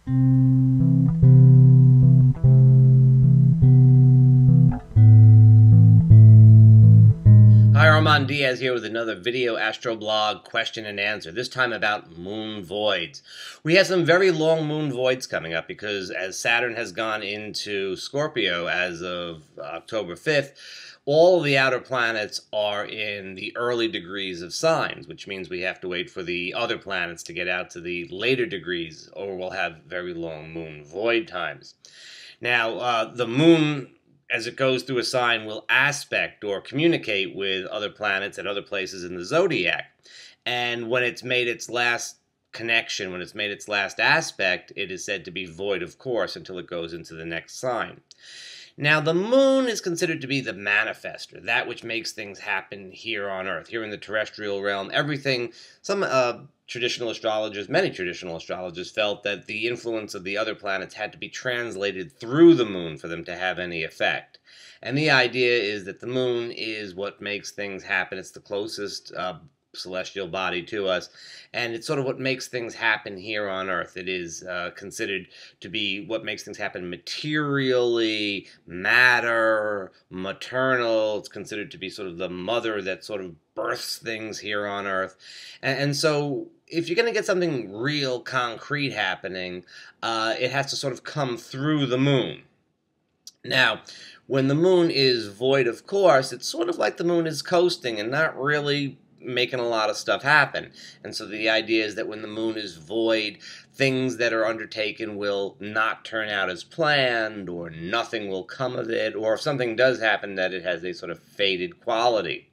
Hi, Armand Diaz here with another video astroblog question and answer, this time about moon voids. We have some very long moon voids coming up because as Saturn has gone into Scorpio as of October 5th, all the outer planets are in the early degrees of signs, which means we have to wait for the other planets to get out to the later degrees, or we'll have very long moon void times. Now, the moon, as it goes through a sign, will aspect or communicate with other planets at other places in the zodiac. And when it's made its last connection, when it's made its last aspect, it is said to be void of course until it goes into the next sign. Now, the moon is considered to be the manifester, that which makes things happen here on Earth, here in the terrestrial realm. Everything, many traditional astrologers felt that the influence of the other planets had to be translated through the moon for them to have any effect. And the idea is that the moon is what makes things happen. It's the closest celestial body to us, and it's sort of what makes things happen here on Earth. It is considered to be what makes things happen materially, matter, maternal. It's considered to be sort of the mother that sort of births things here on Earth. And so if you're going to get something real concrete happening, it has to sort of come through the moon. Now, when the moon is void of course, it's sort of like the moon is coasting and not really making a lot of stuff happen. And so the idea is that when the moon is void, things that are undertaken will not turn out as planned, or nothing will come of it, or if something does happen, that it has a sort of faded quality.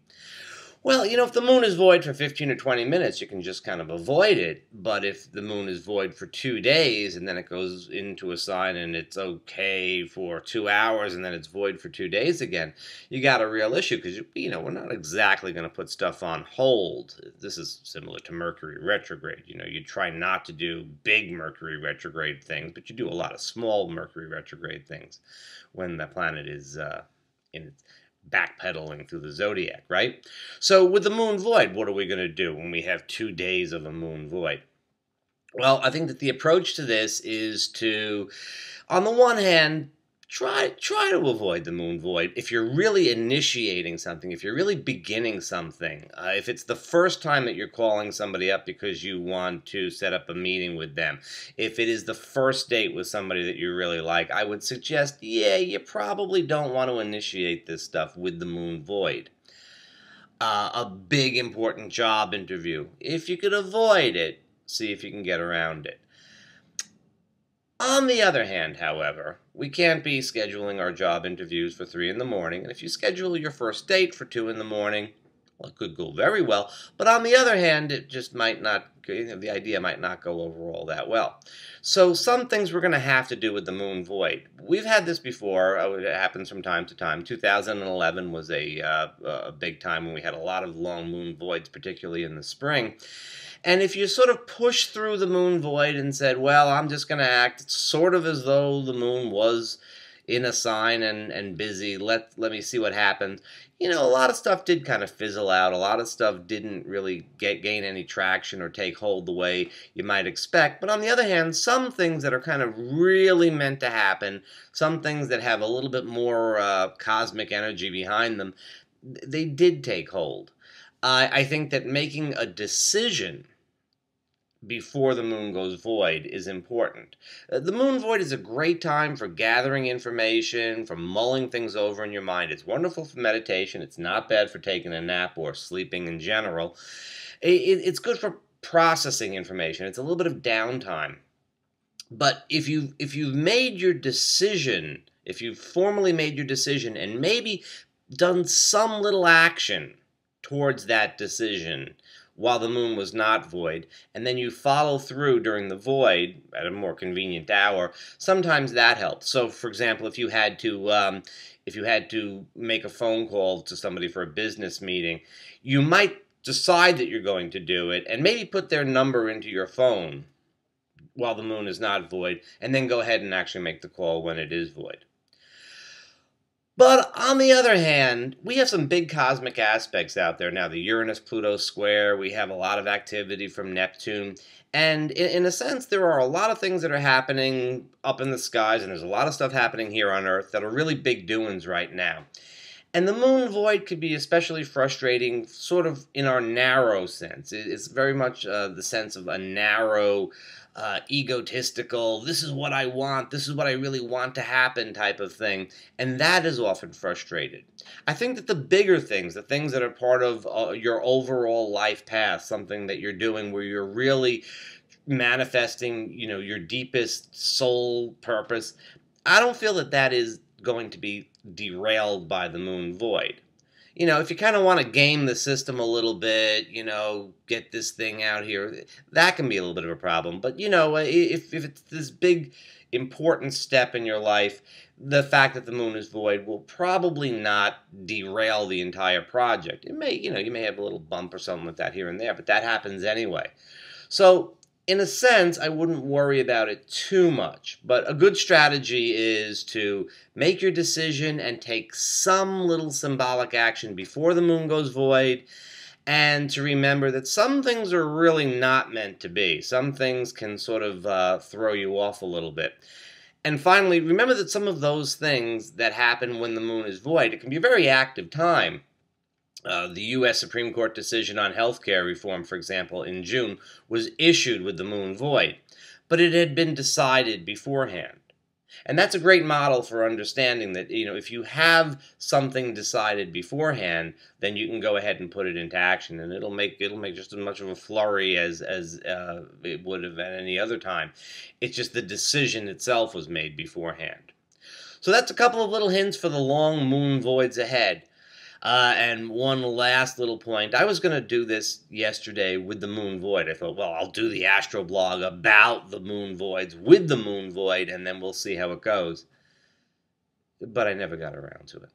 Well, if the moon is void for 15 or 20 minutes, you can just kind of avoid it. But if the moon is void for 2 days and then it goes into a sign and it's okay for 2 hours and then it's void for 2 days again, you got a real issue because, we're not exactly going to put stuff on hold. This is similar to Mercury retrograde. You try not to do big Mercury retrograde things, but you do a lot of small Mercury retrograde things when the planet is in its backpedaling through the zodiac, right? So with the moon void, what are we going to do when we have 2 days of a moon void? Well, I think that the approach to this is to, on the one hand, try to avoid the moon void. If you're really initiating something, if you're really beginning something, if it's the first time that you're calling somebody up because you want to set up a meeting with them, if it is the first date with somebody that you really like, I would suggest, you probably don't want to initiate this stuff with the moon void. A big important job interview, if you could avoid it, see if you can get around it. On the other hand, however, we can't be scheduling our job interviews for 3 in the morning, and if you schedule your first date for 2 in the morning, well, it could go very well, but on the other hand, it just might not, the idea might not go over all that well. So some things we're going to have to do with the moon void. We've had this before. It happens from time to time. 2011 was a big time when we had a lot of long moon voids, particularly in the spring. And if you sort of push through the moon void and said, well, I'm just going to act sort of as though the moon was in a sign and busy, let me see what happens. A lot of stuff did kind of fizzle out. A lot of stuff didn't really gain any traction or take hold the way you might expect. But on the other hand, some things that are kind of really meant to happen, some things that have a little bit more cosmic energy behind them, they did take hold. I think that making a decision before the moon goes void is important. The moon void is a great time for gathering information, for mulling things over in your mind. It's wonderful for meditation. It's not bad for taking a nap or sleeping in general. It's good for processing information. It's a little bit of downtime. But if you've made your decision, if you've formally made your decision and maybe done some little action towards that decision while the moon was not void, and then you follow through during the void at a more convenient hour, sometimes that helps. So, for example, if you had to make a phone call to somebody for a business meeting, you might decide that you're going to do it and maybe put their number into your phone while the moon is not void, and then go ahead and actually make the call when it is void. But on the other hand, we have some big cosmic aspects out there now. The Uranus-Pluto square, we have a lot of activity from Neptune. And in a sense, there are a lot of things that are happening up in the skies, and there's a lot of stuff happening here on Earth that are really big doings right now. And the moon void could be especially frustrating, sort of in our narrow sense. It's very much the sense of a narrow, egotistical, this is what I want, this is what I really want to happen type of thing. And that is often frustrated. I think that the bigger things, the things that are part of your overall life path, something that you're doing where you're really manifesting, your deepest soul purpose, I don't feel that that is going to be derailed by the moon void. If you kind of want to game the system a little bit, get this thing out here, that can be a little bit of a problem. But, if it's this big, important step in your life, the fact that the moon is void will probably not derail the entire project. It may, you may have a little bump or something like that here and there, but that happens anyway. So, in a sense, I wouldn't worry about it too much. But a good strategy is to make your decision and take some little symbolic action before the moon goes void, and to remember that some things are really not meant to be. Some things can sort of throw you off a little bit. And finally, remember that some of those things that happen when the moon is void, it can be a very active time. The U.S. Supreme Court decision on health care reform, for example, in June, was issued with the moon void, but it had been decided beforehand. And that's a great model for understanding that, if you have something decided beforehand, then you can go ahead and put it into action, and it'll make just as much of a flurry as it would have at any other time. It's just the decision itself was made beforehand. So that's a couple of little hints for the long moon voids ahead. And one last little point. I was going to do this yesterday with the moon void. I thought, well, I'll do the astroblog about the moon voids with the moon void, and then we'll see how it goes. But I never got around to it.